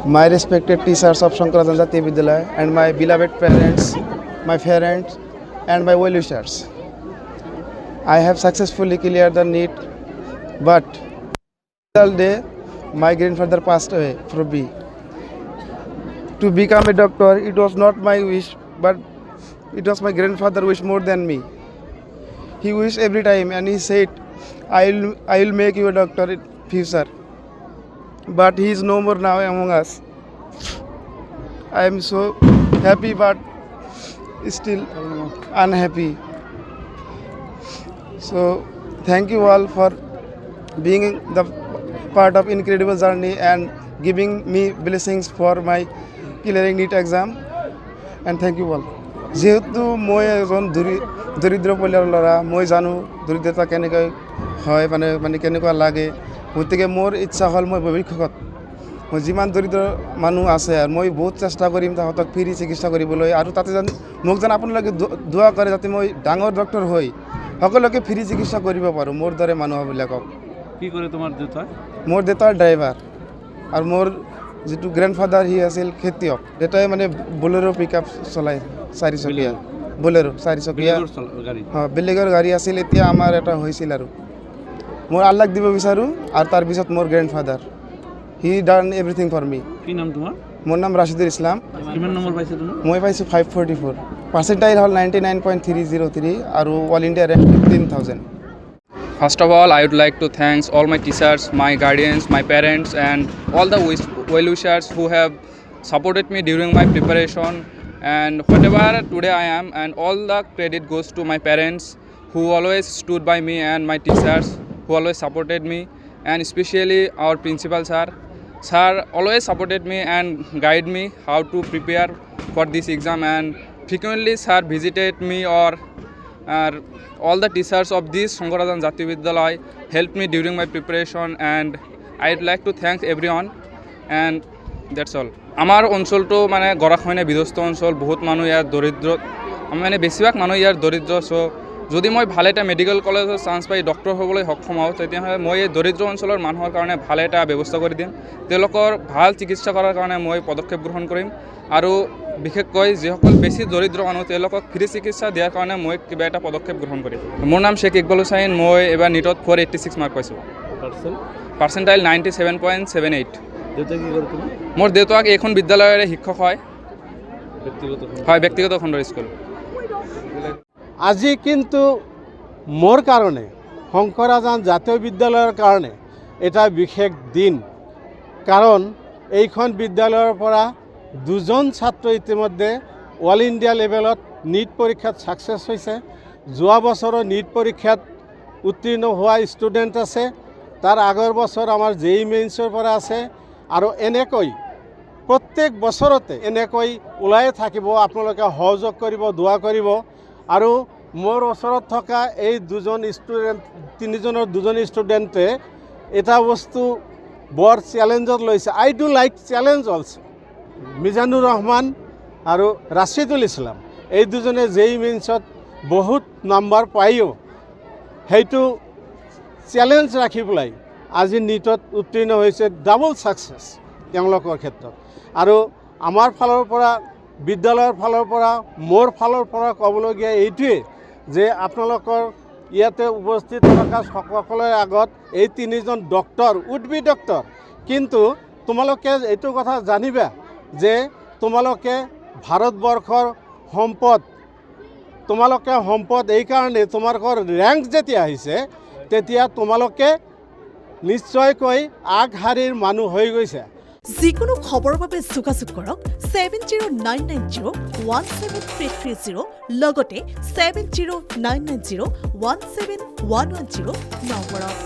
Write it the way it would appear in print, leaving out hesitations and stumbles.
My respected teachers of Shankarachandra Jatiya Vidyalaya and my beloved parents, and my well-wishers. I have successfully cleared the NEET, but the day my grandfather passed away from me. To become a doctor, it was not my wish, but it was my grandfather's wish more than me. He wished every time, and he said, I will make you a doctor in future." But he is no more now among us. I am so happy, but still unhappy. So thank you all for being the part of incredible journey and giving me blessings for my clearing NEET exam, and thank you all. যেহেতু মই এজন দৰিদ্ৰ পৰিয়ালৰ ল'ৰা, মই জানো দৰিদ্ৰতা কেনেকৈ হয়, মানে কেনেকুৱা লাগে। গতিকে মোৰ ইচ্ছা হ'ল মই ভৱিষ্যতত মই যিমান দৰিদ্ৰ মানুহ আছে আৰু মই বহুত চেষ্টা কৰিম তাহাঁতক ফ্ৰী চিকিৎসা কৰিবলৈ, আৰু তাতে মোক যেন আপোনালোকে দোৱা কৰে যাতে মই ডাঙৰ ডক্টৰ হৈ সকলোকে ফ্ৰী চিকিৎসা কৰিব পাৰোঁ মোৰ দৰে মানুহবিলাকক। কি কৰে তোমাৰ দেউতা? মোৰ দেউতাৰ ড্ৰাইভাৰ, আৰু মোৰ যিটো গ্ৰেণ্ডফাদাৰ সি আছিল খেতিয়ক। দেউতাই মানে বলেৰো পিক আপ চলায়, 4 চকীয়া বলেৰো 4 চকীয়া বেলেগৰ গাড়ী আছিল। এতিয়া আমাৰ এটা হৈছিল, আৰু মই আল্লাহক দিব বিচাৰোঁ, আৰু তাৰপিছত মোৰ grandfather he done everything for me. কি নাম তোমাৰ? মোৰ নাম ৰাছিদুল ইছলাম। কিমান নম্বৰ পাইছে তুমি? মই পাইছোঁ 544, পাৰ্চেণ্টাইল হ'ল 99.303, আৰু all India rank 15,000। First of all, I would like to thank all my teachers, my guardians, my parents, and all the well-wishers who have supported me during my preparation. And whatever today I am, and all the credit goes to my parents who always stood by me, and my teachers who always supported me, and especially our principal sir. Sir always supported me and guided me how to prepare for this exam, and frequently sir visited me, or all the teachers of this Shankarachandra Jatiya Vidyalaya helped me during my preparation, and I'd like to thank everyone, and that's all. আমাৰ অঞ্চলটো মানে গৰাখহনীয়া বিধ্বস্ত অঞ্চল, বহুত মানুহ ইয়াত দৰিদ্ৰ, মানে বেছিভাগ মানুহ ইয়াৰ দৰিদ্ৰ। চ' যদি মই ভাল এটা মেডিকেল কলেজত চান্স পাই ডক্টৰ হ'বলৈ সক্ষম হওঁ, তেতিয়াহ'লে মই এই দৰিদ্ৰ অঞ্চলৰ মানুহৰ কাৰণে ভাল এটা ব্যৱস্থা কৰি দিম। তেওঁলোকৰ ভাল চিকিৎসা কৰাৰ কাৰণে মই পদক্ষেপ গ্ৰহণ কৰিম, আৰু বিশেষকৈ যিসকল বেছি দৰিদ্ৰ মানুহ তেওঁলোকক ফ্ৰী চিকিৎসা দিয়াৰ কাৰণে মই কিবা এটা পদক্ষেপ গ্ৰহণ কৰিম। মোৰ নাম শ্বেখ ইকবাল হুছেইন। মই এইবাৰ NEETত 486 মাৰ্ক পাইছোঁ, পাৰ্চেণ্টাইল 97.78। মোৰ দেউতাক এইখন বিদ্যালয়ৰে শিক্ষক হয়, ব্যক্তিগত খণ্ডৰ স্কুল। আজি কিন্তু মোৰ কাৰণে শংকৰাজান জাতীয় বিদ্যালয়ৰ কাৰণে এটা বিশেষ দিন, কাৰণ এইখন বিদ্যালয়ৰ পৰা 2জন ছাত্ৰ ইতিমধ্যে অল ইণ্ডিয়া লেভেলত NEET পৰীক্ষাত ছাকচেছ হৈছে। যোৱা বছৰৰ NEET পৰীক্ষাত উত্তীৰ্ণ হোৱা ষ্টুডেণ্ট আছে, তাৰ আগৰ বছৰ আমাৰ JEE মেইনছৰ পৰা আছে, আৰু এনেকৈ প্ৰত্যেক বছৰতে এনেকৈ ওলাই থাকিব। আপোনালোকে সহযোগ কৰিব, দোৱা কৰিব। আৰু মোৰ ওচৰত থকা এই 2জন ষ্টুডেণ্টে এটা বস্তু বৰ চেলেঞ্জত লৈছে। I do like challenge also. Mizanur Rahman আৰু ৰাছিদুল ইছলাম, এই দুজনে JEE মেইনছত বহুত নাম্বাৰ পায়ো সেইটো চেলেঞ্জ ৰাখি পেলাই আজি NEETত উত্তীৰ্ণ হৈছে, ডাবল ছাকচেছ তেওঁলোকৰ ক্ষেত্ৰত। আৰু আমাৰ ফালৰ পৰা, বিদ্যালয়ৰ ফালৰ পৰা, মোৰ ফালৰ পৰা ক'বলগীয়া এইটোৱে যে আপোনালোকৰ ইয়াতে উপস্থিত থকা সকলোৰে আগত এই 3জন ডক্টৰ, উড বি ডক্টৰ, কিন্তু তোমালোকে এইটো কথা জানিবা যে তোমালোকে ভাৰতবৰ্ষৰ সম্পদ, তোমালোকে সম্পদ। এইকাৰণে তোমালোকৰ ৰেংক যেতিয়া আহিছে তেতিয়া তোমালোকে নিশ্চয়কৈ আগশাৰীৰ মানুহ হৈ গৈছে। যিকোনো খবৰৰ বাবে যোগাযোগ কৰক 7099017330 লগতে 7099017110 নম্বৰত।